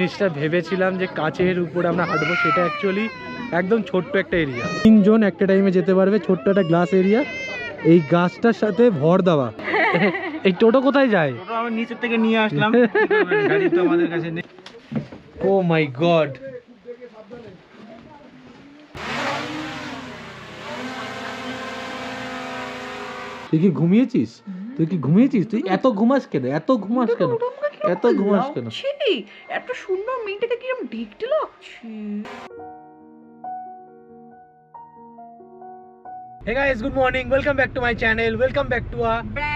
জিনিসটা ভেবেছিলাম যে কাছের উপরে আমরা হাঁটবো, সেটা অ্যাকচুয়ালি একদম ছোট্ট একটা এরিয়া, 3 জন একটা টাইমে যেতে পারবে, ছোট্ট একটা গ্লাস এরিয়া। এই গাছটার সাথে ভর দেওয়া। এই টোটো কোথায় যায়? টোটো আমি নিচের থেকে নিয়ে আসলাম, গাড়ি তো আমাদের কাছে নেই। ও মাই গড, তুই কি ঘুমিয়েছিস? তুই এত ঘুমাস কেন? এত ঘুমাস কেন? এত সুন্দর মেয়েটাকে কিরম দেখতে লাগছে। Hey guys, good morning. Welcome back to my channel. Welcome back to a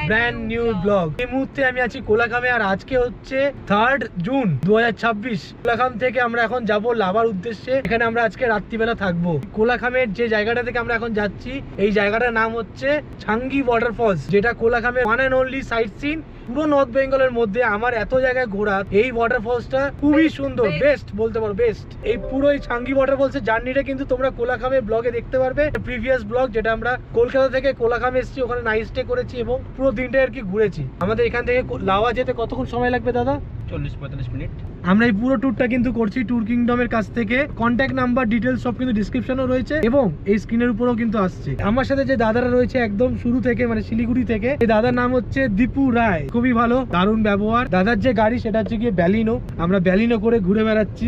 brand new vlog. এই মুহূর্তে আমি আছি কোলাখামে, আর আজকে হচ্ছে 3rd জুন 2026। কোলাখাম থেকে আমরা এখন যাব লাভার উদ্দেশ্যে। এখানে আমরা আজকে রাত্রিবেলা থাকবো। কোলাখামের যে জায়গাটা থেকে আমরা এখন যাচ্ছি, এই জায়গাটার নাম হচ্ছে ছাঙ্গি ওয়াটারফলস, যেটা কোলাখামের one and only sight seen. পুরো নর্থ বেঙ্গলের মধ্যে আমার এত জায়গায় ঘোরা, এই ওয়াটারফলসটা খুবই সুন্দর, বেস্ট বলতে পারো, বেস্ট। এই পুরো এই ছাঙ্গি ওয়াটারফলসের জার্নিটা কিন্তু তোমরা কোলাখামের ব্লগে দেখতে পারবে। প্রিভিয়াস ব্লগ যেটা আমরা কলকাতা থেকে কোলাখাম এসেছি, ওখানে নাইট স্টে করেছি এবং পুরো দিনটা আর কি ঘুরেছি। আমাদের এখান থেকে লাভা যেতে কতক্ষণ সময় লাগবে দাদা? 40-45 মিনিট। আমরা এই পুরো ট্যুরটা কিন্তু করছি ট্যুর কিংডমের কাছ থেকে। কন্ট্যাক্ট নাম্বার, ডিটেলস সব কিন্তু ডিসক্রিপশনেও রয়েছে এবং এই স্ক্রিনের উপরেও কিন্তু আসছে। আমার সাথে যে দাদারা রয়েছে একদম শুরু থেকে, মানে শিলিগুড়ি থেকে, এই দাদার নাম হচ্ছে দীপু রায়। খুবই ভালো, দারুণ ব্যবহার। দাদার যে গাড়ি সেটা হচ্ছে গিয়ে ব্যালিনো। আমরা ব্যালিনো করে ঘুরে বেড়াচ্ছি।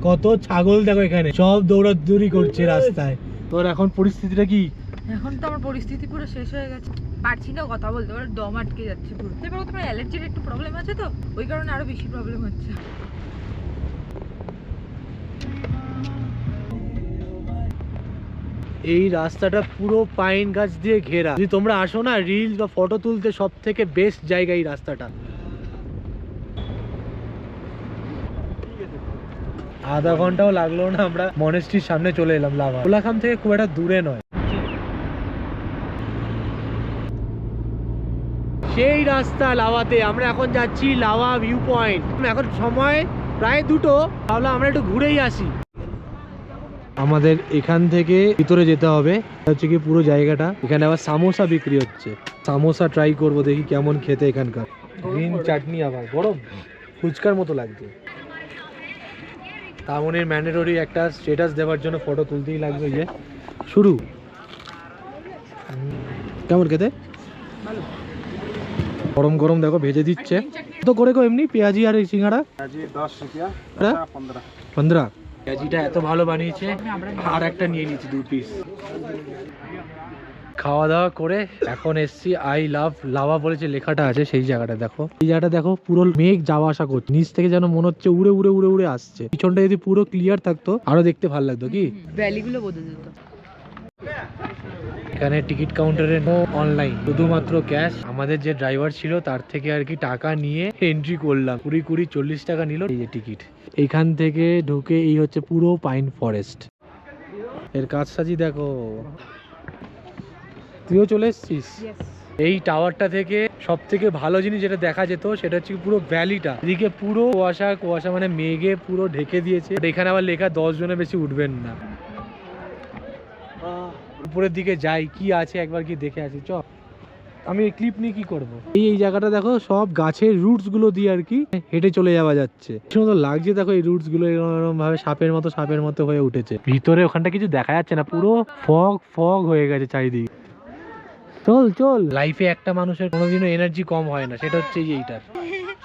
কত ছাগল দেখো এখানে, সব দৌড়াদৌড়ি করছে রাস্তায়। তোর এখন পরিস্থিতিটা কি? এখন তো আমার পরিস্থিতি পুরো শেষ হয়ে গেছে, পারছি না কথা বলতে, আমার দম আটকে যাচ্ছে পুরো। এবার তোমার অ্যালার্জির একটু প্রবলেম আছে, তো ওই কারণে আরো বেশি প্রবলেম হচ্ছে। এই রাস্তাটা পুরো পাইন গাছ দিয়ে ঘেরা। যদি তোমরা আসো না রিলস বা ফটো তুলতে, সব থেকে বেস্ট জায়গা এই রাস্তাটা। আধা ঘন্টাও লাগলো না, আমরা মনেস্ট্রির সামনে চলে এলাম। লাভা কোলাখাম থেকে খুব একটা দূরে নয়। সেই রাস্তা লাভাতে। আমরা এখন যাচ্ছি লাভা ভিউ পয়েন্ট। এখন সময় প্রায় 2টো, ভাবলাম আমরা একটু ঘুরেই আসি। আমাদের এখান থেকে ভিতরে যেতে হবে, হচ্ছে কি পুরো জায়গাটা। এখানে আবার সামোসা বিক্রি হচ্ছে, সামোসা ট্রাই করব, দেখি কেমন খেতে এখানকার। গ্রিন চাটনি, আবার গরম, ফুচকার মতো লাগবে। তামনের ম্যান্ডেটরি একটা স্ট্যাটাস দেওয়ার জন্য ফটো তুলতেই লাগবে। যে শুরু, কেমন খেতে? গরম গরম দেখো ভেজে দিচ্ছে। তো করে গো এমনি পেঁয়াজি আর এই সিঙ্গাড়া? 10 রুপিয়া, 15। পেঁয়াজিটা এত ভালো বানিয়েছে, আর একটা নিয়ে নিয়েছি 2 পিস। খাওয়া দাওয়া করে এখন এসছি আই লাভ লাভা বলে যে লেখাটা আছে সেই জায়গাটা দেখো। এই জায়গাটা দেখো, পুরো মেঘ যাওয়া আসা করছে, নিচ থেকে যেন মনে হচ্ছে উড়ে উড়ে উড়ে উড়ে আসছে। পিছনটা যদি পুরো ক্লিয়ার থাকতো আরো দেখতে ভালো লাগতো। কি ভ্যালিগুলো বোঝা যেত। এখানে টিকিট কাউন্টারে নো অনলাইন, শুধুমাত্র ক্যাশ। আমাদের যে ড্রাইভার ছিল তার থেকে আর কি টাকা নিয়ে এন্ট্রি করলাম। 20-40 টাকা নিল এই যে টিকিট। এইখান থেকে ঢুকে এই হচ্ছে পুরো পাইন ফরেস্ট। এর কাজ সাজি দেখো। তুইও চলে এসছিস? এই টাওয়ারটা থেকে সব থেকে ভালো জিনিস যেটা দেখা যেত সেটা হচ্ছে পুরো ভ্যালিটা। এদিকে পুরো কুয়াশা কুয়াশা, মানে মেঘে পুরো ঢেকে দিয়েছে। এখানে আবার লেখা 10 জনের বেশি উঠবেন না। উপরের দিকে যাই, কি আছে একবার কি দেখে আসি। চ, আমি এই ক্লিপ নিয়ে কি করবো। এই জায়গাটা দেখো, সব গাছের রুটস গুলো দিয়ে আর কি হেঁটে চলে যাওয়া যাচ্ছে। সুন্দর লাগছে দেখো, এই রুটস গুলো এরকম ভাবে সাপের মতো হয়ে উঠেছে। ভিতরে ওখানটা কিছু দেখা যাচ্ছে না, পুরো ফগ হয়ে গেছে চারিদিকে। চল লাইফে একটা মানুষের কোনোদিনও এনার্জি কম হয় না, সেটা হচ্ছে এইটার।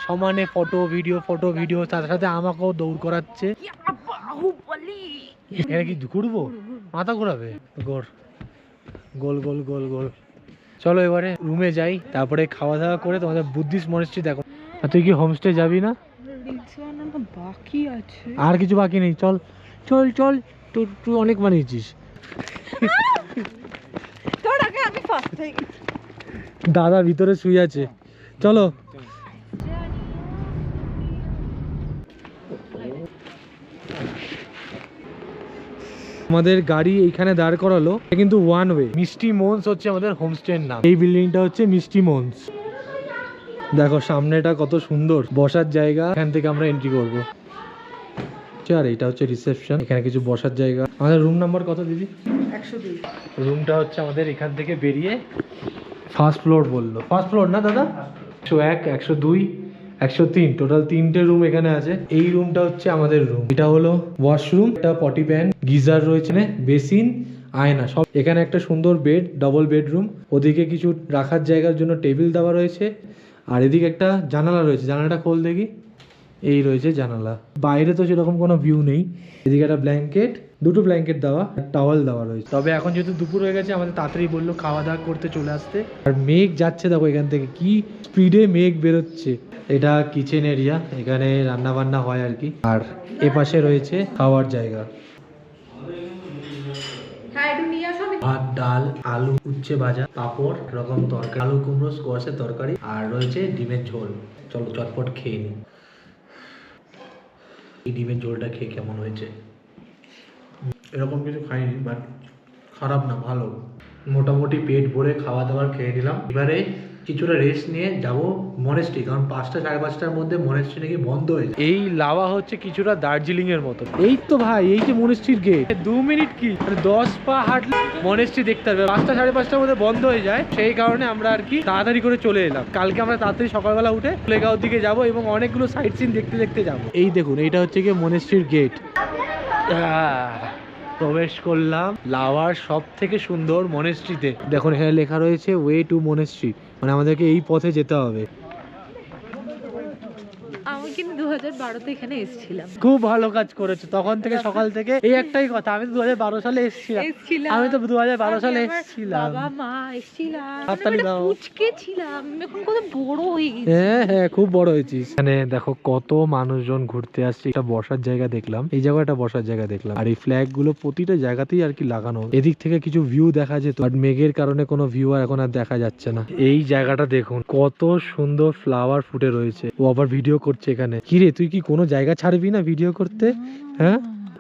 সমানে ফটো ভিডিও, তার সাথে আমাকেও দৌড় করাচ্ছে। এখানে কি ঘুরবো? মাথা ঘোরাবে। গোল গোল গোল গোল। চলো এবারে রুমে যাই, তারপরে খাওয়া দাওয়া করে তোমাদের বুদ্ধিস্ট মনেস্ট্রি দেখো। আর তুই কি হোমস্টে যাবি না? বাকি আছে, আর কিছু বাকি নেই। চল চল চল, তুই অনেক বানিয়েছিস। দাদা ভিতরে শুয়ে আছে, চলো। আমাদের গাড়ি এইখানে দাঁড় করালো, কিন্তু ওয়ান ওয়ে। মিষ্টি মোন্স হচ্ছে আমাদের হোমস্টের নাম। এই বিল্ডিংটা হচ্ছে মিষ্টি মোন্স। দেখো সামনেটা কত সুন্দর, বসার জায়গা। এখান থেকে আমরা এন্ট্রি করবো। আর এটা হচ্ছে রিসেপশন, এখানে কিছু বসার জায়গা। আমাদের রুম নাম্বার কত দিদি? 102। রুমটা হচ্ছে আমাদের এখান থেকে বেরিয়ে ফার্স্ট ফ্লোর বললো। ফার্স্ট ফ্লোর না দাদা? 101, 102, 103 টোটাল 3টে রুম এখানে আছে। এই রুমটা হচ্ছে আমাদের রুম, এটা হলো ওয়াশরুম, একটা পটি প্যান, গিজার রয়েছে, বেসিন, আয়না সব। এখানে একটা সুন্দর বেড, ডবল বেডরুম, ওদিকে কিছু রাখার জায়গার জন্য টেবিল দেওয়া রয়েছে, আর এদিকে একটা জানালা রয়েছে। জানালাটা খোল দেখি, এই রয়েছে জানালা। বাইরে তো সেরকম কোনো ভিউ নেই। এদিকে একটা ব্ল্যাঙ্কেট, দুটো ব্ল্যাঙ্কেট দেওয়া, টাওয়াল দেওয়া রয়েছে। তবে এখন যেহেতু দুপুর হয়ে গেছে, আমাদের তাড়াতাড়ি বললো খাওয়া দাওয়া করতে চলে আসতে। আর মেঘ যাচ্ছে দেখো এখান থেকে, কি স্পিডে মেঘ বেরোচ্ছে। এটা কিচেন এরিয়া, এখানে রান্না বান্না হয় আর কি। আর এপাশে রয়েছে খাওয়ার জায়গা। হ্যাঁ একটু নিয়ে আসো। ভাত, ডাল, আলু, উচ্ছে ভাজা, পাঁপড়, রকম তরকারি, আলু কুমড়ো স্কোয়াশের তরকারি, আর রয়েছে ডিমের ঝোল। চলো চটপট খেয়ে নিই। এই ডিমের ঝোলটা খেয়ে কেমন হয়েছে? এরকম কিছু খাইনি, বাট খারাপ না, ভালো। মোটামুটি পেট ভরে খাওয়া দাওয়ার খেয়ে নিলাম। এবারে কিছুটা রেস্ট নিয়ে যাব মনেস্ট্রি, কারণ 5টা সাড়ে 5টার মধ্যে মনেস্ট্রি নাকি বন্ধ হয়ে যায়। এই লাভা হচ্ছে কিছুটা দার্জিলিং এর মতো। এই তো ভাই, এই যে মনেস্ট্রির গেট, 2 মিনিট কি 10 পা হাঁটলে মনেস্ট্রি দেখতে পারবে। 5টা সাড়ে 5টার মধ্যে বন্ধ হয়ে যায়, সেই কারণে আমরা আর কি তাড়াতাড়ি করে চলে এলাম। কালকে আমরা তাড়াতাড়ি সকালবেলা উঠে প্লেগাঁওর দিকে যাব এবং অনেকগুলো সাইট সিন দেখতে দেখতে যাব। এই দেখুন, এইটা হচ্ছে কি মনেস্ট্রির গেট। প্রবেশ করলাম লাভার সব থেকে সুন্দর মনেস্ট্রিতে। দেখুন এখানে লেখা রয়েছে ওয়ে টু মনেস্ট্রি, মানে আমাদেরকে এই পথে যেতে হবে। আমি কিন্তু 2012তে এখানে এসেছিলাম। খুব ভালো কাজ করেছো, তখন থেকে সকাল থেকে এই একটাই কথা। আমি তো 2012 সালে এসেছিলাম। আমি তো 2012 সালে এসেছিলাম। বাবা মা এসেছিলাম, হাততালি দাও। পুচকে ছিলাম, এখন কত বড় হয়ে গেছি। হ্যাঁ হ্যাঁ, খুব বড় হয়েছিস। এখানে দেখো কত মানুষজন ঘুরতে আসছে। একটা বসার জায়গা দেখলাম, এই জায়গাটা বসার জায়গা দেখলাম। আর এই ফ্ল্যাগ গুলো প্রতিটা জায়গাতেই আর কি লাগানো। এদিক থেকে কিছু ভিউ দেখা যেত, বাট মেঘের কারণে কোনো ভিউ আর এখন আর দেখা যাচ্ছে না। এই জায়গাটা দেখুন কত সুন্দর ফ্লাওয়ার ফুটে রয়েছে। ও আবার ভিডিও করছে এখানে। কি রে, তুই কি কোনো জায়গা ছাড়বি না ভিডিও করতে? হ্যাঁ,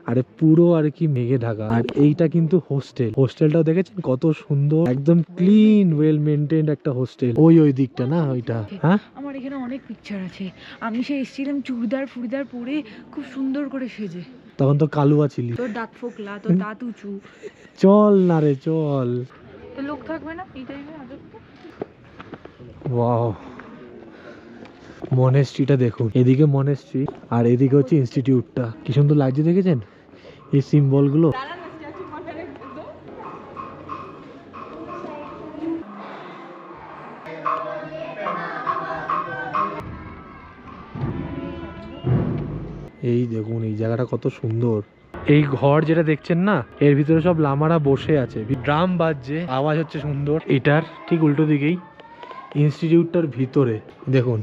আরে পুরো আর কি মেঘে ঢাকা। আর এইটা কিন্তু হোস্টেল। হোস্টেলটাও দেখেছেন কত সুন্দর, একদম ক্লিন, ওয়েল মেইনটেইনড একটা হোস্টেল। ওই দিকটা না, ওইটা। হ্যাঁ, আমার এখানে অনেক পিকচার আছে। আমি সে এসেছিলাম চুড়িদার ফুড়িদার পরে, খুব সুন্দর করে সেজে। তখন তো কালুয়া ছিলি। তোর দাঁত ফোকলা, তোর দাঁত উঁচু। চল না রে, চল। তো লোক থাকবে না এই টাইমে আজব তো। ওয়াও, মনেস্ট্রিটা দেখুন। এদিকে মনেস্ট্রি আর এদিকে হচ্ছে ইনস্টিটিউটটা। কি সুন্দর লাগছে, দেখেছেন এই সিম্বল গুলো? এই দেখুন এই জায়গাটা কত সুন্দর। এই ঘর যেটা দেখছেন না, এর ভিতরে সব লামারা বসে আছে। ড্রাম বাজছে, আওয়াজ হচ্ছে সুন্দর। এটার ঠিক উল্টো দিকেই ইনস্টিটিউটটার ভিতরে দেখুন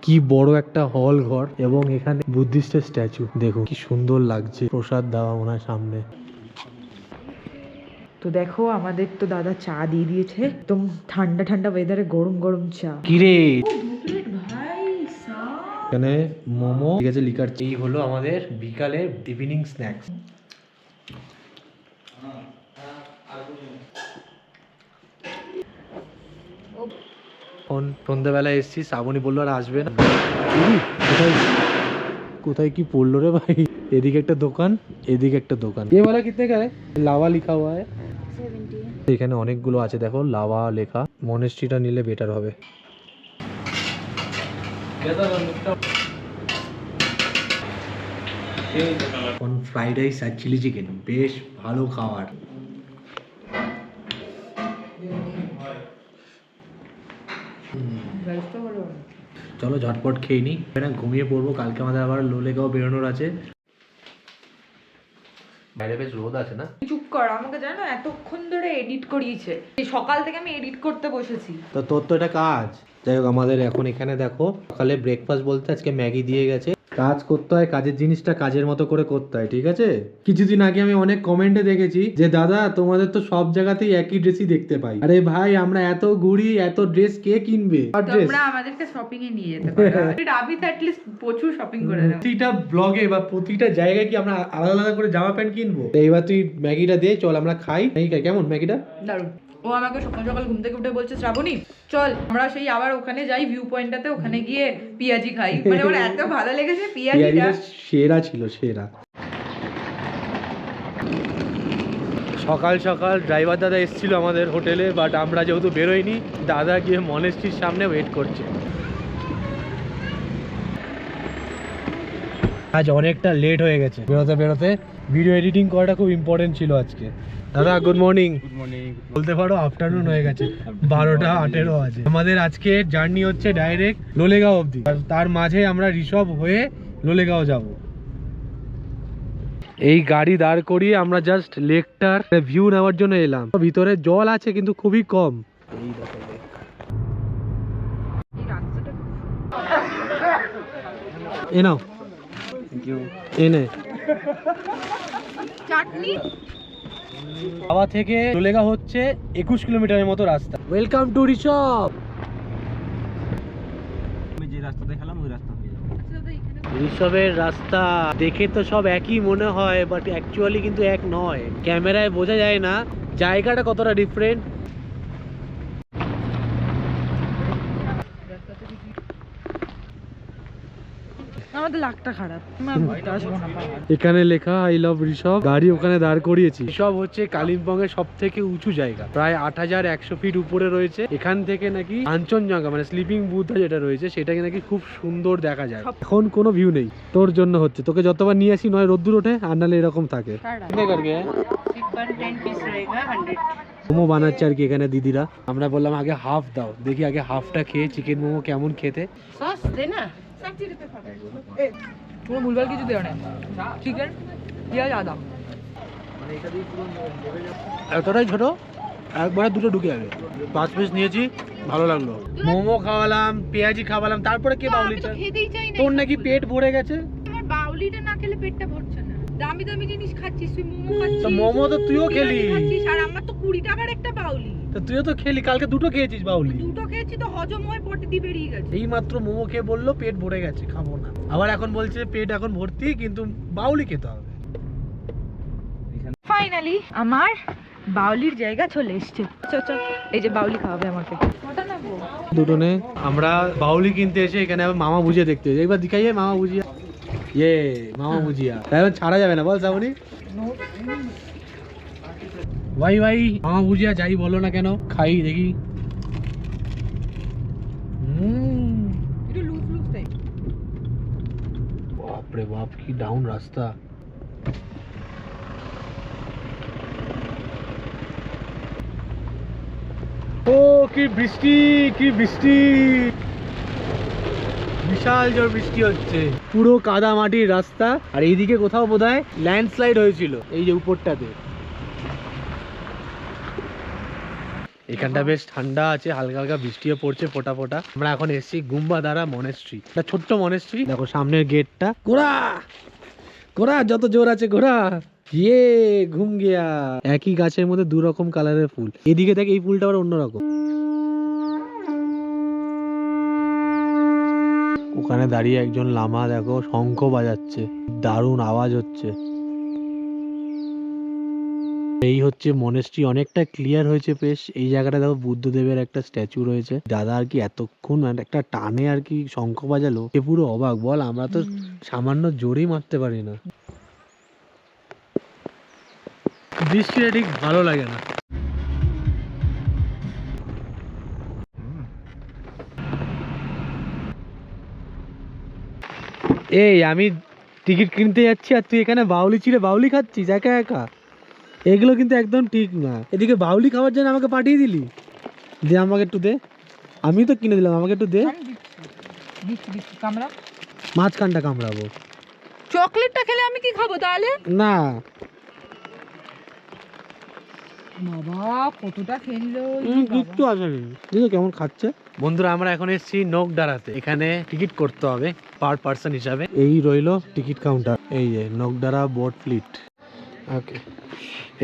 কি বড় একটা হল ঘর, এবং এখানে বুদ্ধিস্টের স্ট্যাচু। দেখুন কি সুন্দর লাগছে। প্রসাদ দেওয়া ওনার সামনে। তো দেখো আমাদের তো দাদা চা দিয়ে দিয়েছে, একদম ঠান্ডা ঠান্ডা ওয়েদারে গরম গরম চা। কিরে, ভাই এখানে মোমো, ঠিক আছে, লিকার। এই হলো আমাদের বিকালের ইভিনিং স্ন্যাক্স। সন্ধ্যাবেলা এসেছি, শ্রাবণী বললো আর আসবে না। কোথায় কোথায় কি পড়লো রে ভাই? এদিকে একটা দোকান, এদিকে একটা দোকান। এ वाला कितने का है? लावा लिखा हुआ है 70। এখানে অনেকগুলো আছে দেখো, লাভা লেখা। মনেস্ট্রিটা নিলে বেটার হবে। ফ্রাইড রাইস আর চিলি চিকেন, বেশ ভালো খাবার। চলো ঝটপট খেয়ে নিই, ঘুমিয়ে পড়বো। কালকে আমাদের আবার লোলেগাঁও বেরোনোর আছে। বাইরে বেশ রোদ আছে না? চুপ কর, আমাকে জানো এতক্ষণ ধরে এডিট করিয়েছে। এই সকাল থেকে আমি এডিট করতে বসেছি। তো তোর তো এটা কাজ। যাই হোক, আমাদের এখন এখানে দেখো সকালে ব্রেকফাস্ট বলতে আজকে ম্যাগি দিয়ে গেছে। কাজ করতে হয়, কাজের জিনিসটা কাজের মতো করে করতে হয়, ঠিক আছে? কিছুদিন আগে আমি অনেক কমেন্টে দেখেছি যে দাদা তোমাদের তো সব জায়গাতেই একই ড্রেসই দেখতে পাই। আরে ভাই, আমরা এত ঘুরি, এত ড্রেস কে কিনবে? তোমরা আমাদেরকে শপিং এ নিয়ে যেতে পারো। রাবি তো অ্যাটলিস্ট প্রচুর শপিং করে দাও। প্রতিটা ব্লগে বা প্রতিটা জায়গায় কি আমরা আলাদা আলাদা করে জামা প্যান্ট কিনবো? এইবার তুই ম্যাগিটা দে, চল আমরা খাই। ম্যাগি খাই, কেমন ম্যাগিটা? দারুণ। ও আমাকে সকাল সকাল ঘুম থেকে উঠে বলছে শ্রাবণী চল আমরা সেই আবার ওখানে যাই ভিউ পয়েন্টটাতে, ওখানে গিয়ে পিয়াজি খাই। মানে ওর এত ভালো লেগেছে পিয়াজিটা, সেরা ছিল, সেরা। সকাল সকাল ড্রাইভার দাদা এসেছিল আমাদের হোটেলে, বাট আমরা যেহেতু বেরোইনি, দাদা গিয়ে মনেস্ট্রির সামনে ওয়েট করছে। আজ অনেকটা লেট হয়ে গেছে বেরোতে বেরোতে। ভিডিও এডিটিং করাটা খুব ইম্পর্টেন্ট ছিল আজকে। দাদা গুড মর্নিং। Good morning. বলতে পারো আফটারনুন হয়ে গেছে, 12:18 আছে। আমাদের আজকে জার্নি হচ্ছে ডাইরেক্ট লোলেগাঁও অবধি, আর তার মাঝে আমরা ঋষভ হয়ে লোলেগাঁও যাব। এই গাড়ি দাঁড় করিয়ে আমরা জাস্ট লেকটার ভিউ নেওয়ার জন্য এলাম। ভিতরে জল আছে কিন্তু খুবই কম। এই দেখো লেক। এই রাস্তাটা এ নাও, থ্যাংক ইউ। এনে চাটনি। হাওয়া থেকে লোলেগাঁও হচ্ছে 21 কিলোমিটারের মতো রাস্তা। Welcome to Rishabh. আমি যে রাস্তা দেখালাম ওই রাস্তা দিয়ে যাবো। ঋষভের রাস্তা দেখে তো সব একই মনে হয়, বাট অ্যাকচুয়ালি কিন্তু এক নয়। ক্যামেরায় বোঝা যায় না জায়গাটা কতটা ডিফারেন্ট। আমাদের লাকটা খারাপ, আমরা ঘুরতে আসবো না। এখানে লেখা আই লাভ ঋষভ। গাড়ি ওখানে দাঁড় করিয়েছি। ঋষভ হচ্ছে কালিম্পং এর সব থেকে উঁচু জায়গা, প্রায় 8100 ফিট উপরে রয়েছে। এখান থেকে নাকি কাঞ্চনজঙ্ঘা মানে স্লিপিং বুদ্ধা যেটা রয়েছে সেটাকে নাকি খুব সুন্দর দেখা যায়। এখন কোনো ভিউ নেই, তোর জন্য হচ্ছে। তোকে যতবার নিয়ে আসি নয় রোদ্দুর ওঠে আর নাহলে এরকম থাকে। মোমো বানাচ্ছে আর কি এখানে দিদিরা। আমরা বললাম আগে হাফ দাও, দেখি আগে হাফটা খেয়ে চিকেন মোমো কেমন খেতে। কোনো ভুলভাল কিছু দেওয়া নেই। চিকেন পেঁয়াজ আদা এতটাই ছোট, একবারে দুটো ঢুকে যাবে। 5 পিস নিয়েছি, ভালো লাগলো। মোমো খাওয়ালাম, পেঁয়াজি খাওয়ালাম, তারপরে কে বাউলি চাই? খেতেই চাই না। তোর নাকি পেট ভরে গেছে। আমার বাউলিটা না খেলে পেটটা ভরছে না। দামি দামি জিনিস খাচ্ছিস, তুই মোমো খাচ্ছিস। তো মোমো তো তুইও খেলি। খাচ্ছিস, আর আমার তো 20 টাকার একটা বাউলি। তো তুইও তো খেলি, কালকে দুটো খেয়েছিস বাউলি। দুটো খেয়েছি তো হজম হয়ে পটি দিয়ে বেরিয়ে গেছে। এই মাত্র মোমো খেয়ে বললো পেট ভরে গেছে, খাবো না। আবার এখন বলছে পেট এখন ভর্তি কিন্তু বাউলি খেতে হবে। ফাইনালি আমার বাউলির জায়গা চলে এসছে। চল এই যে বাউলি খাওয়াবে আমাকে। কটা নেবো? দুটো নে। আমরা বাউলি কিনতে এসে এখানে আবার মামা ভুজিয়া দেখতে এসে। একবার দেখাইয়ে মামা ভুজিয়া। ইয়ে মামা ভুজিয়া এখন ছাড়া যাবে না, বল শ্রাবণী। ভাই ভাই মামা ভুজিয়া যাই বলো না কেন, খাই দেখি। একটু লুজ লুজ টাইপ। বাপরে বাপ কি ডাউন রাস্তা। ও কি বৃষ্টি, কি বৃষ্টি, বিশাল জোর বৃষ্টি হচ্ছে। পুরো কাদা মাটির রাস্তা, আর এইদিকে কোথাও বোধহয় ল্যান্ডস্লাইড হয়েছিল এই যে উপরটাতে। এখানটা বেশ ঠান্ডা আছে, হালকা হালকা বৃষ্টিও পড়ছে ফোটা ফোটা। আমরা এখন এসেছি গুম্বাদারা মনেস্ট্রি, একটা ছোট্ট মনেস্ট্রি। দেখো সামনের গেটটা। ঘোড়া ঘোড়া যত জোর আছে ঘোড়া। ইয়ে ঘুম গিয়া। একই গাছের মধ্যে 2 রকম কালারের ফুল। এদিকে দেখ এই ফুলটা আবার অন্যরকম। ওখানে দাঁড়িয়ে একজন লামা দেখো শঙ্খ বাজাচ্ছে, দারুণ আওয়াজ হচ্ছে। এই হচ্ছে মনেস্ট্রি, অনেকটা ক্লিয়ার হয়েছে বেশ। এই জায়গাটা দেখো বুদ্ধদেবের একটা স্ট্যাচু রয়েছে। দাদা আর কি এতক্ষণ একটা টানে আর কি শঙ্খ বাজালো, সে পুরো অবাক। বল আমরা তো সামান্য জোরেই মারতে পারি না। বৃষ্টিটা ঠিক ভালো লাগে না। এই আমি টিকিট কিনতে যাচ্ছি আর তুই এখানে বাউলি চিড়ে বাউলি খাচ্ছিস একা একা। এগুলো কিন্তু একদম ঠিক না। এদিকে বাউলি খাওয়ার জন্য আমাকে পাঠিয়ে দিলি। দে আমাকে একটু দে, আমি তো কিনে দিলাম, আমাকে একটু দে। দিচ্ছি কামড়া। মাঝখানটা কামড়াবো। চকলেটটা খেলে আমি কি খাবো তাহলে? না বাবা কতটা খেললো। কিচ্ছু আসেনি। দেখো কেমন খাচ্ছে। বন্ধুরা আমরা এখন এসেছি নকডারাতে। এখানে টিকিট করতে হবে পার পার্সন হিসাবে। এই রইলো টিকিট কাউন্টার, এই যে নকডারা বোট ফ্লিট। ওকে,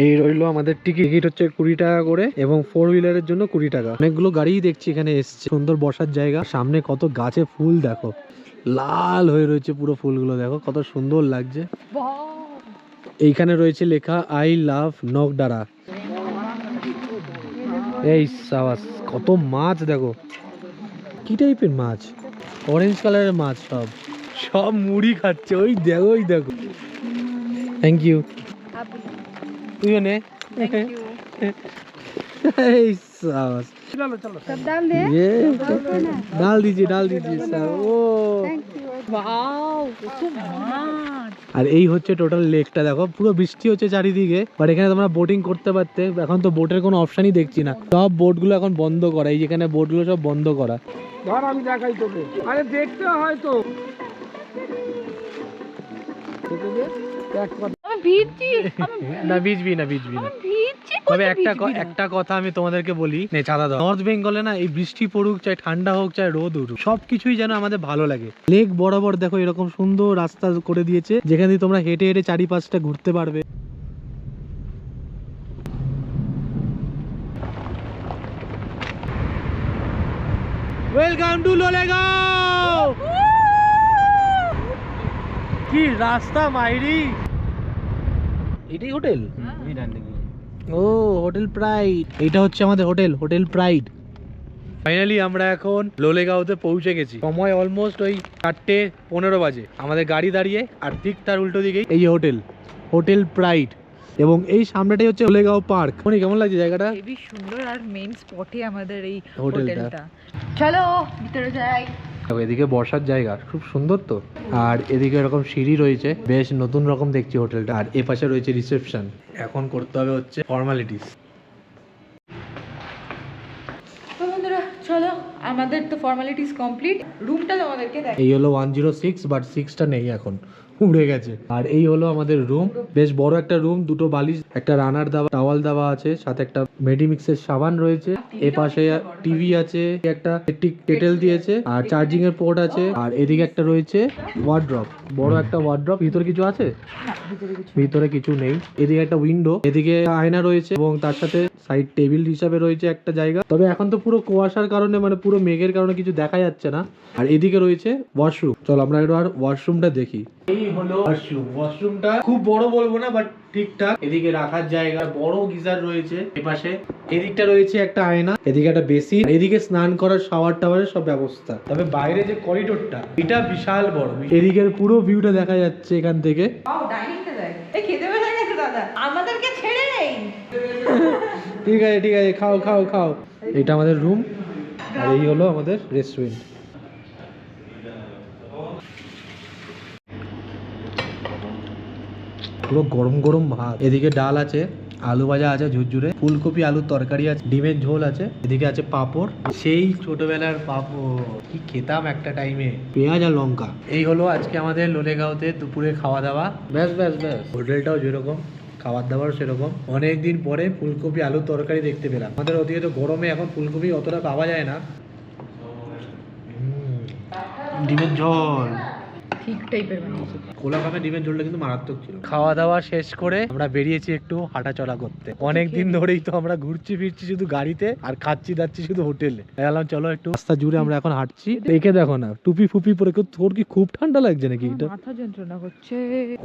এই রইলো আমাদের টিকিট হচ্ছে 20 টাকা করে, এবং 4 হুইলারের জন্য 20 টাকা। অনেকগুলো গাড়িই দেখছি এখানে এসছে। সুন্দর বসার জায়গা, সামনে কত গাছে ফুল দেখো, লাল হয়ে রয়েছে পুরো ফুলগুলো, দেখো কত সুন্দর লাগছে। এইখানে রয়েছে লেখা আই লাভ নকডারা। এই সাবাস, কত মাছ দেখো। কি টাইপের মাছ? অরেঞ্জ কালারের মাছ। সব সব মুড়ি খাচ্ছে। ওই দেখো ওই দেখো। Thank you. তুইও নে। এই সাবাস, सब डाल दे ये डाल दीजिए सर ও ওয়াও কত মাছ। আর এই হচ্ছে টোটাল লেকটা, দেখো পুরো বৃষ্টি হচ্ছে চারিদিকে, বাট এখানে তোমরা বোটিং করতে পারতে। এখন তো বোটের কোনো অপশনই দেখছি না, সব বোটগুলো এখন বন্ধ করা, এই যেখানে বোটগুলো সব বন্ধ করা। ধর আমি দেখাই তোকে, আরে দেখতে হয় তো। আমি ভিজছি, না ভিজবি না ভিজছি। তবে একটা কথা আমি তোমাদেরকে বলি, নে চাঁদা দাও। নর্থ বেঙ্গলে না এই বৃষ্টি পড়ুক, চাই ঠান্ডা হোক, চাই রোদ উঠুক, সবকিছুই যেন আমাদের ভালো লাগে। লেক বরাবর দেখো এরকম সুন্দর রাস্তা করে দিয়েছে, যেখানে দিয়ে তোমরা হেঁটে হেঁটে চারিপাশটা ঘুরতে পারবে। Welcome to Lolegaon. কি রাস্তা মাইরি, এটাই হোটেল। ও হোটেল প্রাইড, এটা হচ্ছে আমাদের হোটেল প্রাইড। ফাইনালি আমরা এখন লোলেগাঁওতে পৌঁছে গেছি। সময় অলমোস্ট ওই 4:15 বাজে। আমাদের গাড়ি দাঁড়িয়ে, আর ঠিক তার উল্টো দিকেই এই হোটেল প্রাইড, এবং এই সামনেটাই হচ্ছে লোলেগাঁও পার্ক। মনি কেমন লাগছে জায়গাটা? হেবি সুন্দর, আর মেইন স্পটে আমাদের এই হোটেলটা। হোটেলটা। চলো ভিতরে যাই। এদিকে বসার জায়গা খুব সুন্দর তো, আর এদিকে এরকম সিঁড়ি রয়েছে, বেশ নতুন রকম দেখছি হোটেলটা। আর এ পাশে রয়েছে রিসেপশন। এখন করতে হবে হচ্ছে ফর্মালিটিস। তো বন্ধুরা চলো, আমাদের তো ফর্মালিটিস কমপ্লিট। রুমটা তোমাদেরকে দেখ। এই হলো 106, বাট 6টা নেই, এখন উড়ে গেছে। আর এই হলো আমাদের রুম, বেশ বড় একটা রুম, দুটো বালিশ, একটা রানার দেওয়া টাওয়াল দেওয়া আছে, সাথে একটা মেডিমিক্সের সাবান রয়েছে, এ পাশে টিভি আছে, একটা ইলেকট্রিক কেটেল দিয়েছে, আর চার্জিং এর পোর্ট আছে, আর এদিকে একটা রয়েছে ওয়ার্ড্রপ, বড় একটা ওয়ার্ড্রপ। ভিতরে কিছু আছে? ভিতরে কিছু নেই। এদিকে একটা উইন্ডো, এদিকে আয়না রয়েছে, এবং তার সাথে সাইড টেবিল হিসাবে রয়েছে একটা জায়গা। তবে এখন তো পুরো কুয়াশার কারণে, মানে পুরো মেঘের কারণে কিছু দেখা যাচ্ছে না। আর এদিকে রয়েছে ওয়াশরুম। চলো আমরা একটু আর ওয়াশরুমটা দেখি। এই হলো ওয়াশরুমটা খুব বড় বলবো না, বাট ঠিকঠাক। এদিকে রাখার জায়গা, বড় গিজার রয়েছে এপাশে, এদিকটা রয়েছে একটা আয়না, এদিকে একটা বেসিন, এদিকে স্নান করার শাওয়ার টাওয়ারের সব ব্যবস্থা। তবে বাইরে যে করিডোরটা, এটা বিশাল বড়, এদিকের পুরো ভিউটা দেখা যাচ্ছে এখান থেকে। ডাইনিংটা দেখ, এই খেতে বসে গেছে দাদা, আমাদেরকে ছেড়ে নেই। ঠিক আছে খাও। এটা আমাদের রুম, আর এই হলো আমাদের রেস্টুরেন্ট। পুরো গরম গরম ভাত, এদিকে ডাল আছে, আলু ভাজা আছে ঝুরঝুরে, ফুলকপি আলুর তরকারি আছে, ডিমের ঝোল আছে, এদিকে আছে পাঁপড়, সেই ছোটবেলার পাঁপড় কি খেতাম একটা টাইমে, পেঁয়াজ আর লঙ্কা। এই হলো আজকে আমাদের লোলেগাঁওতে দুপুরে খাওয়া দাওয়া। ব্যাস। হোটেলটাও যেরকম, খাবার দাবার সেরকম। অনেকদিন পরে ফুলকপি আলুর তরকারি দেখতে পেলাম। আমাদের ওদিকে তো গরমে এখন ফুলকপি অতটা পাওয়া যায় না। ডিমের ঝোল ঠিক টাইপের বানিয়েছে। কোলাকামে ডিমের ঝোলটা কিন্তু মারাত্মক ছিল। খাওয়া দাওয়া শেষ করে আমরা বেরিয়েছি একটু হাঁটাচলা করতে। অনেকদিন ধরেই তো আমরা ঘুরছি ফিরছি শুধু গাড়িতে, আর খাচ্ছি দাচ্ছি শুধু হোটেলে। বললাম চলো একটু রাস্তা জুড়ে আমরা এখন হাঁটছি। দেখে দেখো না, টুপি ফুপি পরে, তোর কি খুব ঠান্ডা লাগছে নাকি? মাথা যন্ত্রণা করছে।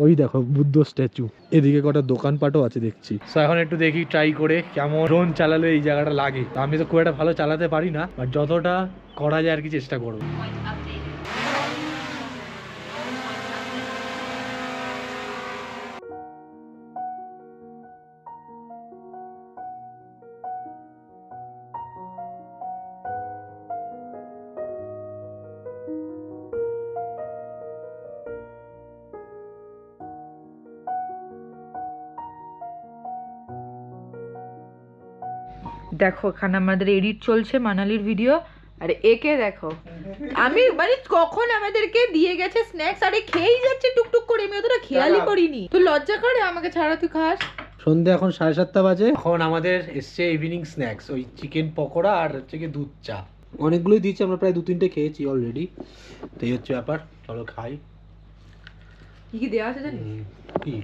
ওই দেখো বুদ্ধ স্ট্যাচু, এদিকে কটা দোকানপাটও আছে দেখছি। তো এখন একটু দেখি ট্রাই করে কেমন ড্রোন চালালে এই জায়গাটা লাগে। আমি তো খুব একটা ভালো চালাতে পারি না, বাট যতটা করা যায় আর কি চেষ্টা করবো। দেখো এখানে আমাদের এডিট চলছে মানালির ভিডিও, আর একে দেখো, আমি মানে কখন আমাদেরকে দিয়ে গেছে স্ন্যাক্স, আরে খেয়েই যাচ্ছে টুকটুক করে, আমি অতটা খেয়ালই করিনি। তো লজ্জা করে আমাকে ছাড়া, তুই খাস। সন্ধ্যে এখন 7:30 বাজে। এখন আমাদের এসছে ইভিনিং স্ন্যাক্স, ওই চিকেন পকোড়া আর হচ্ছে কি দুধ চা। অনেকগুলোই দিয়েছে, আমরা প্রায় 2-3টে খেয়েছি অলরেডি। তো এই হচ্ছে ব্যাপার, চলো খাই। কি কি দেওয়া আছে জানিস? কি?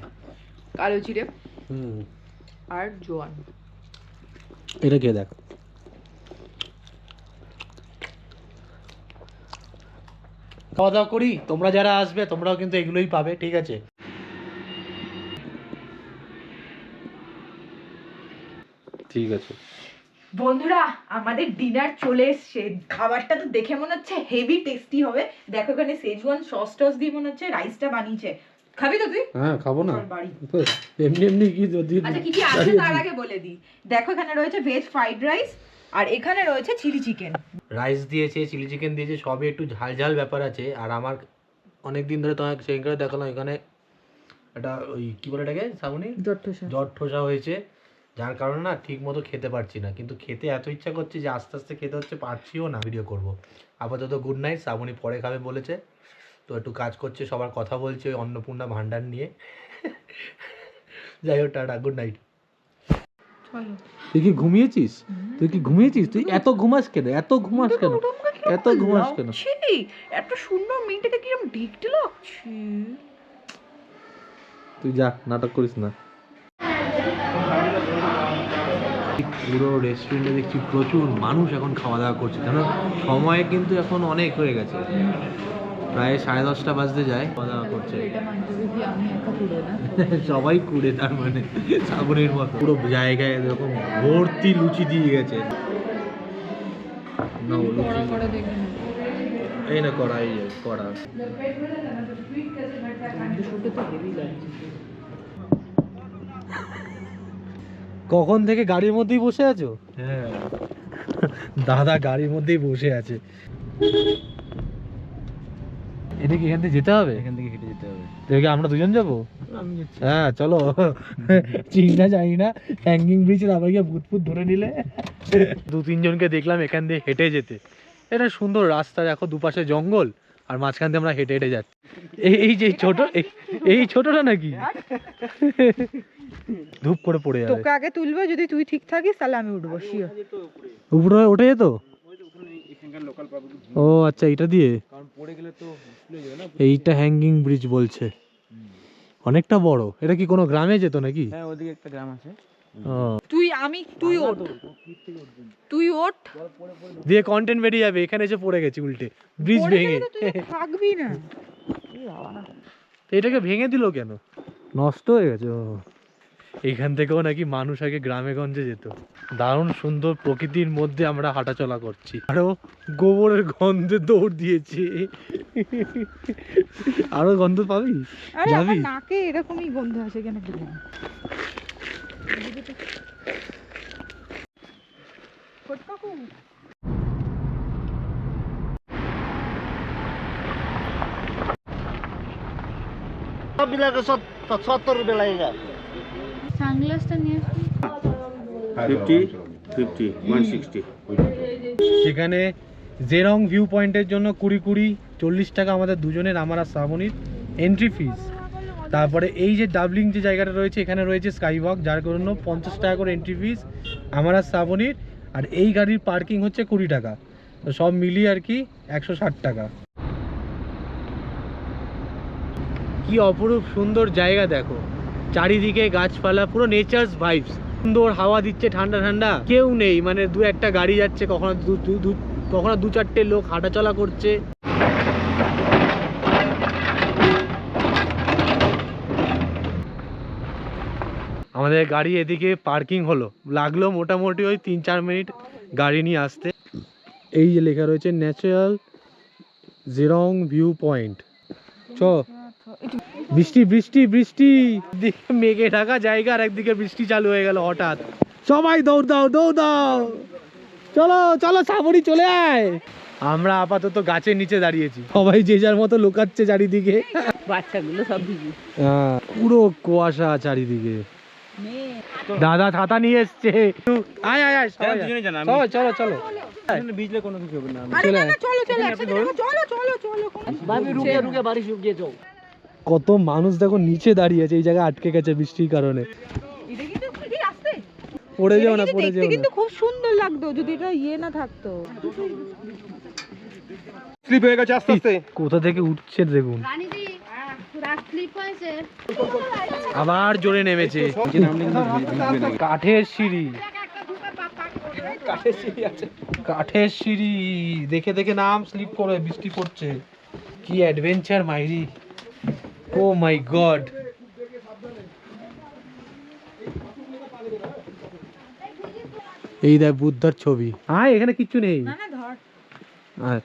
কালো জিরে আর জোয়ান। এটা খেয়ে দেখ। খাওয়া দাওয়া করি, তোমরা যারা আসবে তোমরাও কিন্তু এগুলোই পাবে, ঠিক আছে? ঠিক আছে বন্ধুরা, আমাদের ডিনার চলে এসছে। খাবারটা তো দেখে মনে হচ্ছে হেভি টেস্টি হবে। দেখো এখানে সেজওয়ান সস টস দিয়ে মনে হচ্ছে রাইসটা বানিয়েছে। খাবি তো তুই? হ্যাঁ খাবো না, চল বাড়ি। এমনি কি যদি। আচ্ছা কি কি আছে তার আগে বলে দিই। দেখো এখানে রয়েছে ভেজ ফ্রাইড রাইস, আর এখানে রয়েছে চিলি চিকেন। রাইস দিয়েছে, চিলি চিকেন দিয়েছে, সবই একটু ঝাল ঝাল ব্যাপার আছে। আর আমার অনেক দিন ধরে তোমাকে সেখানে দেখালাম, এখানে একটা ওই কী বলে এটাকে শ্রাবণী, জট ঠোসা হয়েছে, যার কারণে না ঠিক মতো খেতে পারছি না। কিন্তু খেতে এত ইচ্ছা করছে যে আস্তে আস্তে খেতে হচ্ছে, পারছিও না। ভিডিও করব আপাতত গুড নাইট, শ্রাবণী পরে খাবে বলেছে, তো একটু কাজ করছে, সবার কথা বলছে ওই অন্নপূর্ণা ভান্ডার নিয়ে। যাই হোক, টাটা, গুড নাইট। তুই কি ঘুমিয়েছিস? তুই এত ঘুমাস কেন? এত ঘুমাস কেন? এত সুন্দর মেয়েটাকে কিরম দেখতে লাগছে। তুই যা, নাটক করিস না। পুরো রেস্টুরেন্টে দেখছি প্রচুর মানুষ এখন খাওয়া দাওয়া করছে, কেন সময় কিন্তু এখন অনেক হয়ে গেছে, প্রায় 10:30 বাজতে যায়, খাওয়া দাওয়া করছে। সবাই কুড়ে, তার মানে শ্রাবণীর মতো পুরো জায়গায় এরকম ভর্তি লুচি দিয়ে গেছে। এই না কড়া, এই কড়া। কখন থেকে গাড়ির মধ্যেই বসে আছো? হ্যাঁ, দাদা গাড়ির মধ্যেই বসে আছে। এটা কি এখান থেকে যেতে হবে? এখান থেকে হেঁটে যেতে হবে। দেখে আমরা দুজন যাবো? হ্যাঁ চলো। চিনি না জানি না, হ্যাঙ্গিং ব্রিজের আবার গিয়ে ভূত ফুত ধরে নিলে। 2-3 জনকে দেখলাম এখান দিয়ে হেঁটে যেতে। এটা সুন্দর রাস্তা, দেখো দুপাশে জঙ্গল, আর মাঝখান দিয়ে আমরা হেঁটে হেঁটে যাচ্ছি। এই যে ছোট, এই ছোটটা নাকি ধূপ করে পড়ে যাবে। তোকে আগে তুলবো, যদি তুই ঠিক থাকিস তাহলে আমি উঠবো শিওর। উপরে ওঠে যেত? ও আচ্ছা, এটা দিয়ে এইটা হ্যাঙ্গিং ব্রিজ বলছে, অনেকটা বড়। এটা কি কোনো গ্রামে যেত নাকি? হ্যাঁ, ওদিকে একটা গ্রাম আছে। তুই ওঠ দিয়ে কন্টেন্ট বেরিয়ে যাবে, এখানে এসে পড়ে গেছি উল্টে, ব্রিজ ভেঙে। থাকবি না, তো এটাকে ভেঙে দিল কেন? নষ্ট হয়ে গেছে। ও, এখান থেকেও নাকি মানুষ আগে গ্রামে গঞ্জে যেত। দারুণ সুন্দর প্রকৃতির মধ্যে আমরা হাঁটাচলা করছি, আরো গোবরের গন্ধে দৌড় দিয়েছি। আরো গন্ধ পাবি? আরে যাবি? আমার নাকে এরকমই গন্ধ আসে কেন কি জানি। সানগ্লাসটা নিয়ে 50, 160। সেখানে জেরং ভিউ পয়েন্টের জন্য 20-40 টাকা আমাদের দুজনের, আমার আর শ্রাবণীর এন্ট্রি ফিস। তারপরে এই যে ডাবলিং যে জায়গাটা রয়েছে, এখানে রয়েছে স্কাই ওয়াক, যার জন্য 50 টাকা করে এন্ট্রি ফিস আমার আর শ্রাবণীর। আর এই গাড়ির পার্কিং হচ্ছে 20 টাকা, তো সব মিলিয়ে আর কি 160 টাকা। কি অপরূপ সুন্দর জায়গা দেখো, চারিদিকে গাছপালা, পুরো নেচারস ভাইবস, সুন্দর হাওয়া দিচ্ছে, ঠান্ডা ঠান্ডা, কেউ নেই, মানে 2-1টা গাড়ি যাচ্ছে, কখনো কখনো 2-4টে লোক হাঁটাচলা করছে। আমাদের গাড়ি এদিকে পার্কিং হলো, লাগলো মোটামুটি ওই 3-4 মিনিট গাড়ি নিয়ে আসতে। এই যে লেখা রয়েছে ন্যাচারাল জেরং ভিউ পয়েন্ট। চ, বৃষ্টি বৃষ্টি বৃষ্টি, দিকে মেঘে ঢাকা জায়গা, আর একদিকে বৃষ্টি চালু হয়ে গেল হঠাৎ। সবাই দৌড় দাও, দৌড় দাও, চলো চলো শ্রাবণী চলে আয়। আমরা আপাতত গাছের নিচে দাঁড়িয়েছি, সবাই যে যার মতো লুকাচ্ছে চারিদিকে। বাচ্চাগুলো সব ভিজে, পুরো কুয়াশা চারিদিকে। দাদা ছাতা নিয়ে এসছে, আয় আয় আয়, সবাই দুজনেই জানা, চলো চলো চলো। ভিজলে কোনো কিছু হবে না। আরে না না চলো চলো একসাথে যাবো, চলো চলো চলো। ভাবি রুকে রুকে বাড়ি শুকিয়ে যাও। কত মানুষ দেখো নিচে দাঁড়িয়ে আছে, এই জায়গায় আটকে গেছে বৃষ্টির কারণে। এটা কিন্তু এই আসতে পড়ে যাও না, পড়ে যাও না। কিন্তু খুব সুন্দর লাগতো যদি এটা ইয়ে না থাকতো। স্লিপ হয়ে গেছে আস্তে আস্তে। কোথা থেকে উঠছে দেখুন, রানীদি রাত স্লিপ হয়েছে। আবার জোরে নেমেছে। কাঠের সিঁড়ি, কাঠের সিঁড়ি দেখে দেখে নাম স্লিপ করে, বৃষ্টি পড়ছে। কি অ্যাডভেঞ্চার মাইরি, ও মাই গড। এই দেখ বুদ্ধার ছবি। আয়, এখানে কিচ্ছু নেই। না না ধর, আয়।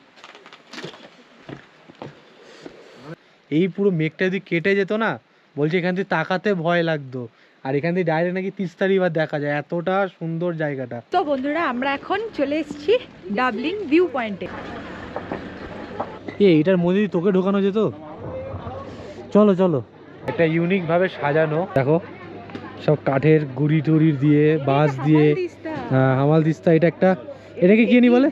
এই পুরো মেঘটা যদি কেটে যেত না, বলছে এখান থেকে তাকাতে ভয় লাগতো, আর এখান থেকে ডাইরেক্ট নাকি তিস্তা রিভার দেখা যায়, এতটা সুন্দর জায়গাটা। তো বন্ধুরা আমরা এখন চলে এসেছি ডাবলিং ভিউ পয়েন্টে। এইটার মধ্যে তোকে ঢোকানো যেত। চলো চলো। একটা ইউনিক ভাবে সাজানো, দেখো সব কাঠের গুড়ি টুড়ি দিয়ে, বাঁশ দিয়ে। হ্যাঁ, হামাল দিস্তা। এটা একটা, এটাকে কি নি বলে,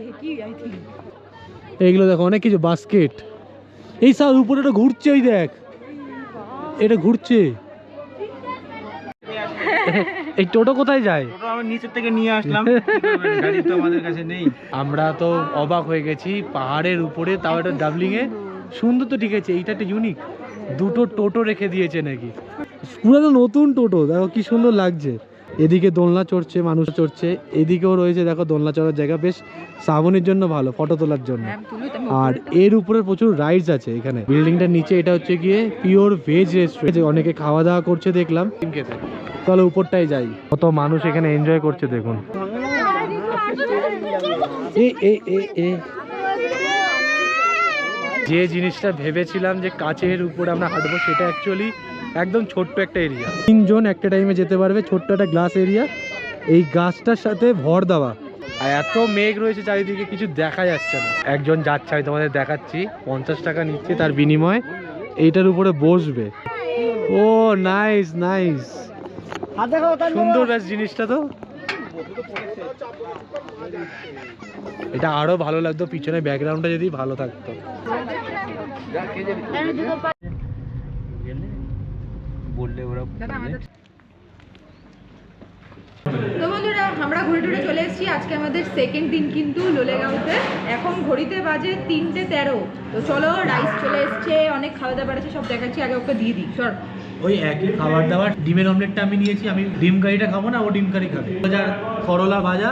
এইগুলো দেখো অনেক কিছু, বাস্কেট। এই সব উপরে এটা ঘুরছে, ওই দেখ এটা ঘুরছে। এই টোটো কোথায় যায়? টোটো আমি নিচের থেকে নিয়ে আসলাম, গাড়ি তো আমাদের কাছে নেই। আমরা তো অবাক হয়ে গেছি, পাহাড়ের উপরে, তাও একটা ডাবলিং এ। সুন্দর তো, ঠিক আছে, এইটা একটা ইউনিক। দুটো টোটো রেখে দিয়েছে নাকি, পুরো নতুন টোটো। দেখো কি সুন্দর লাগছে। এদিকে দোলনা চড়ছে, মানুষ চড়ছে। এদিকেও রয়েছে দেখো দোলনা চড়ার জায়গা, বেশ শ্রাবণের জন্য ভালো, ফটো তোলার জন্য। আর এর উপরে প্রচুর রাইডস আছে এখানে। বিল্ডিংটার নিচে এটা হচ্ছে গিয়ে পিওর ভেজ রেস্টুরেন্ট, অনেকে খাওয়া দাওয়া করছে দেখলাম। চলো উপরটাই যাই, কত মানুষ এখানে এনজয় করছে দেখুন। যে জিনিসটা ভেবেছিলাম যে কাছের উপরে আমরা হাঁটবো, সেটা অ্যাকচুয়ালি একদম ছোট্ট একটা এরিয়া। 3 জন একটা টাইমে যেতে পারবে, ছোট্ট একটা গ্লাস এরিয়া। এই গাছটার সাথে ভর দেওয়া, আর এত মেঘ রয়েছে চারিদিকে, কিছু দেখা যাচ্ছে না। একজন যাচ্ছে, আমি তোমাদের দেখাচ্ছি, 50 টাকা নিচ্ছে, তার বিনিময়ে এইটার উপরে বসবে। ও নাইস নাইস, সুন্দর বেশ জিনিসটা তো। এটা আরো ভালো লাগতো, পিছনে ব্যাকগ্রাউন্ডটা যদি ভালো থাকতো। বললে ওরা তো বন্ধুরা আমরা ঘুরে টুরে চলে এসেছি। আজকে আমাদের সেকেন্ড দিন কিন্তু লোলেগাঁওতে। এখন ঘড়িতে বাজে 3:13। তো চলো, রাইস চলে এসছে, অনেক খাওয়া দাওয়া আছে, সব দেখাচ্ছি। আগে ওকে দিয়ে দিই, সর। ওই একই খাবার দাবার। ডিমের অমলেটটা আমি নিয়েছি, আমি ডিম কারিটা খাবো না, ও ডিম কারি খাবে। করলা ভাজা,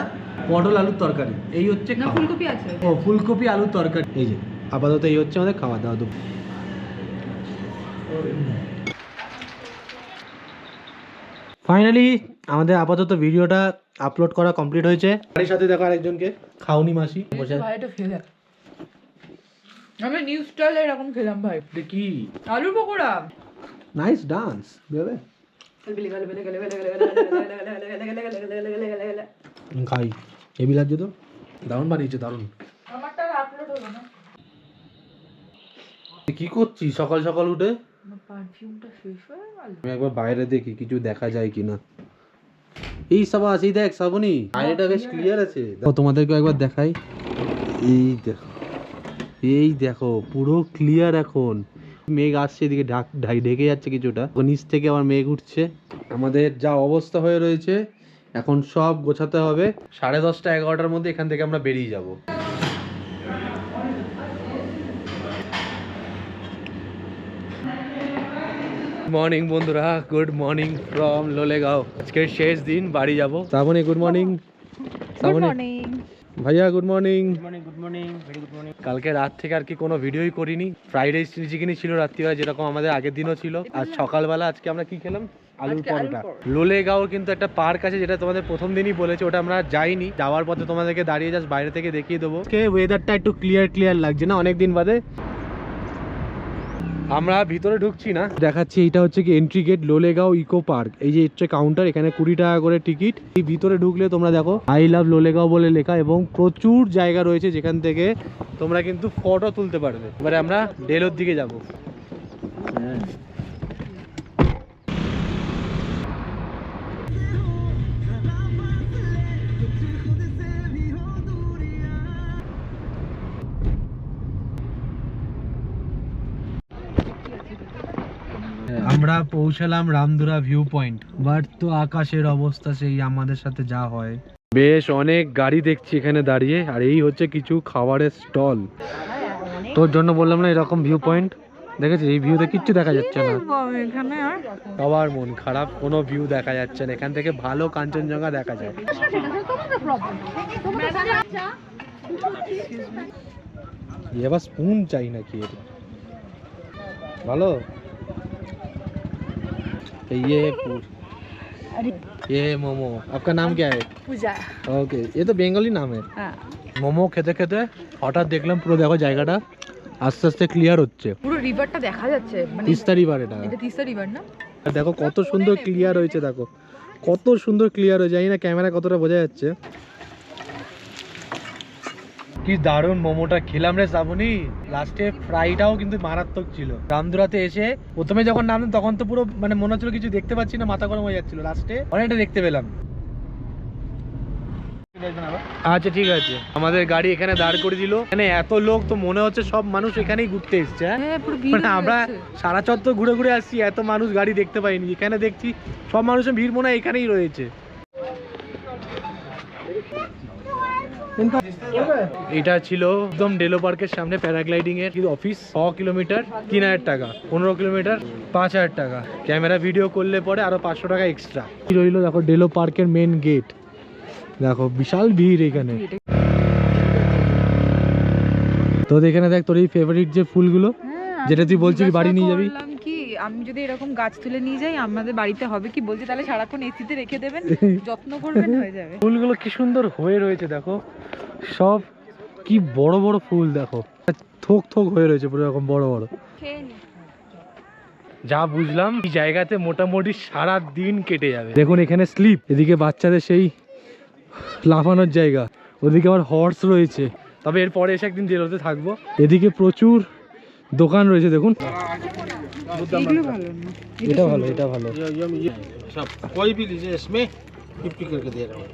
পটল আলুর তরকারি, এই হচ্ছে না, খাওয়া। ফুলকপি আছে। ও ফুলকপি আলুর তরকারি। এই যে আপাতত এই হচ্ছে আমাদের খাওয়া দাওয়া। ফাইনালি আমাদের আপাতত ভিডিওটা আপলোড করা কমপ্লিট হয়েছে। বাড়ির সাথে দেখো আরেকজনকে, খাওনি মাসি বসে। ভাই এটা ফেলে, আমি নিউ স্টাইলে এরকম খেলাম ভাই। কি আলুর পকোড়া। নাইস ডান্স বেবে। খাই, হেভি লাগছে তো, দারুণ বানিয়েছে, দারুণ। আমারটা আপলোড হলো না। কি করছিস সকাল সকাল উঠে? পারফিউমটা শেষ হয়ে গেল। আমি একবার বাইরে দেখি কিছু দেখা যায় কিনা। এই সাবাস, এই দেখ শ্রাবণী, বাইরেটা বেশ ক্লিয়ার আছে। তোমাদেরকে একবার দেখাই, এই দেখো, এই দেখো পুরো ক্লিয়ার। এখন মেঘ আসছে, এদিকে ঢেকে যাচ্ছে কিছুটা, নিচ থেকে আবার মেঘ উঠছে। আমাদের যা অবস্থা হয়ে রয়েছে, এখন সব গোছাতে হবে। 10:30 11টার মধ্যে এখান থেকে আমরা বেরিয়ে যাব। মর্নিং বন্ধুরা, গুড মর্নিং ফ্রম লোলেগাঁও। আজকের শেষ দিন, বাড়ি যাব। Shrabani good morning. শ্রাবণী ভাইয়া good morning. Good morning, very good morning. কালকে রাত থেকে আর কি কোনো ভিডিওই করিনি। ফ্রাইড রাইস চিলি চিকেনই ছিল রাত্রিবেলা, যেরকম আমাদের আগের দিনও ছিল। আর সকালবেলা আজকে আমরা কি খেলাম, আলুর পরোটা। লোলেগাঁওর কিন্তু একটা পার্ক আছে, যেটা তোমাদের প্রথম দিনই বলেছি, ওটা আমরা যাইনি। যাওয়ার পথে তোমাদেরকে দাঁড়িয়ে জাস্ট বাইরে থেকে দেখিয়ে দেবো। ওয়েদারটা একটু ক্লিয়ার লাগছে না অনেকদিন বাদে। আমরা ভিতরে ঢুকছি না, দেখাচ্ছি। এইটা হচ্ছে কি entry gate, Lolegaon eco park. এই যে হচ্ছে কাউন্টার, এখানে 20 টাকা করে টিকিট। এই ভিতরে ঢুকলে তোমরা দেখো আই লাভ লোলেগাঁও বলে লেখা, এবং প্রচুর জায়গা রয়েছে যেখান থেকে তোমরা কিন্তু ফটো তুলতে পারবে। এবারে আমরা ডেলোর দিকে যাব। আমরা পৌঁছালাম রামধুরা ভিউ পয়েন্ট, বাট তো আকাশের অবস্থা সেই আমাদের সাথে যা হয়। বেশ অনেক গাড়ি দেখছি এখানে দাঁড়িয়ে, আর এই হচ্ছে কিছু খাবারের স্টল। তোর জন্য বললাম না এরকম ভিউ পয়েন্ট। দেখেছিস এই ভিউতে কিচ্ছু দেখা যাচ্ছে না, এখানে আর সবার মন খারাপ, কোনো ভিউ দেখা যাচ্ছে না। এখান থেকে ভালো কাঞ্চনজঙ্ঘা দেখা যায়। এবার স্পুন চাই নাকি এর? ভালো। ये मोमो, आपका नाम क्या है? পূজা। ओके, ये तो बेंगली नाम है। হ্যাঁ, মোমো খেতে খেতে হঠাৎ দেখলাম পুরো দেখো জায়গাটা আস্তে আস্তে ক্লিয়ার হচ্ছে। পুরো রিভারটা দেখা যাচ্ছে, মানে তিস্তা রিভার। এটা এটা তিস্তা রিভার না? আর দেখো কত সুন্দর ক্লিয়ার হয়েছে, দেখো কত সুন্দর ক্লিয়ার হয়ে যায় না, ক্যামেরা কতটা বোঝা যাচ্ছে। কি দারুণ মোমোটা খেলাম রে শ্রাবণী, লাস্টে ফ্রাইটাও কিন্তু মারাত্মক ছিল। রামদুরাতে এসে প্রথমে যখন নামলাম তখন তো পুরো মানে মনে হচ্ছিল কিছু দেখতে পাচ্ছি না, মাথা গরম হয়ে যাচ্ছিল, লাস্টে অনেকটা দেখতে পেলাম। আচ্ছা ঠিক আছে, আমাদের গাড়ি এখানে দাঁড় করে দিল। এখানে এত লোক তো মনে হচ্ছে সব মানুষ এখানেই ঘুরতে এসছে। মানে আমরা সারা চত্বর ঘুরে ঘুরে আসছি, এত মানুষ গাড়ি দেখতে পাইনি। এখানে দেখছি সব মানুষের ভিড় মনে হয় এখানেই রয়েছে। এটা ছিল একদম ডেলো পার্কের সামনে প্যারাগ্লাইডিং এর অফিস। 100 কিলোমিটার 3000 টাকা, 15 কিলোমিটার 5000 টাকা। ক্যামেরা ভিডিও করলে পরে আরো 500 টাকা এক্সট্রা রইলো। দেখো ডেলো পার্কের মেন গেট, দেখো বিশাল ভিড় এখানে। তো এখানে দেখ তোর এই ফেভারিট যে ফুলগুলো, যেটা তুই বলছিলি বাড়ি নিয়ে যাবি। কি আমি যদি এরকম গাছ তুলে নিয়ে যাই আমাদের বাড়িতে হবে কি বলছি, তাহলে সারাক্ষণ এসিতে রেখে দেবেন, যত্ন করবেন, হয়ে যাবে। ফুলগুলো কি সুন্দর হয়ে রয়েছে, দেখো সব কি বড় বড় ফুল, দেখো থোক থোক হয়ে রয়েছে পুরো এরকম বড় বড়। যা বুঝলাম এই জায়গাতে মোটামুটি সারা দিন কেটে যাবে। দেখুন এখানে স্লিপ, এদিকে বাচ্চাদের সেই লাফানোর জায়গা, ওদিকে আবার হর্স রয়েছে। তবে এরপরে এসে একদিন ডেলোতে থাকবো। এদিকে প্রচুর দোকান রয়েছে, দেখুন এটা ভালো, এটা ভালো। सब कोई भी लीजिए, इसमें 50 करके दे रहा हूँ।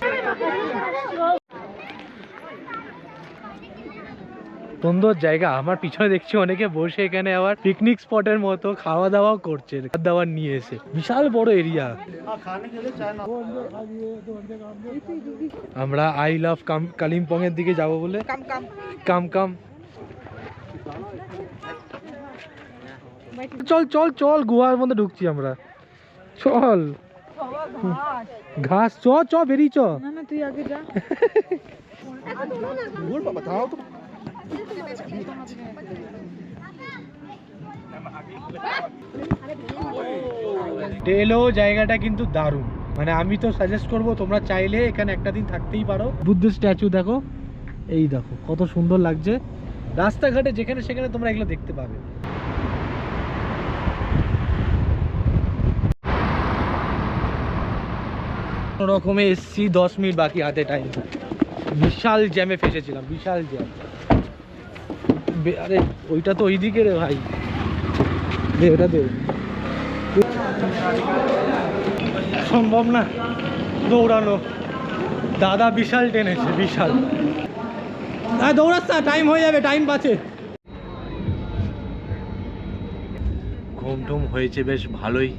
সুন্দর জায়গা। আমার পিছনে দেখছি অনেকে বসে এখানে আবার পিকনিক স্পটের মতো খাওয়া দাওয়াও করছে, খাবার দাবার নিয়ে এসে। বিশাল বড় এরিয়া। আমরা আই লাভ কালিম্পং এর দিকে যাব বলে কাম কাম চল চল চল, গুহার মধ্যে ঢুকছি আমরা, চল। ঘাস চ চ বেরিয়ে চ। না না তুই আগে যা। ডেলো জায়গাটা কিন্তু দারুণ, মানে আমি তো সাজেস্ট করব তোমরা চাইলে এখানে একটা দিন থাকতেই পারো। বুদ্ধ স্ট্যাচু দেখো, এই দেখো কত সুন্দর লাগছে। রাস্তাঘাটে যেখানে সেখানে তোমরা এগুলো দেখতে পাবে। রকমে এসছি, 10 মিনিট বাকি হাতে টাইম। বিশাল জ্যামে ফেসেছিলাম, বিশাল জ্যাম। আরে ওইটা তো ওইদিকে রে ভাই, দে ওটা দে। সম্ভব না দৌড়ানো, দাদা বিশাল টেনেছে, বিশাল। দৌড়াস না, টাইম হয়ে যাবে, টাইম বাঁচে। ঘুম টুম হয়েছে বেশ ভালোই।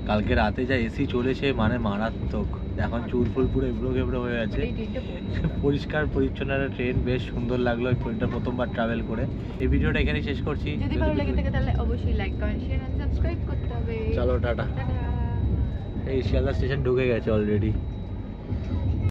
কালকে রাতে যা এসি চলেছে মানে মারাত্মক। এখন চুল ফুল পুরো এবড়ো খেবড়ো হয়ে আছে। পরিষ্কার পরিচ্ছন্ন একটা ট্রেন, বেশ সুন্দর লাগলো এই ট্রেনটা প্রথমবার ট্রাভেল করে। এই ভিডিওটা এখানেই শেষ করছি। যদি ভালো লাগে থাকে তাহলে অবশ্যই like comment share and subscribe করতে হবে। চলো টাটা। এই শিয়ালদা স্টেশন ঢুকে গেছে অলরেডি।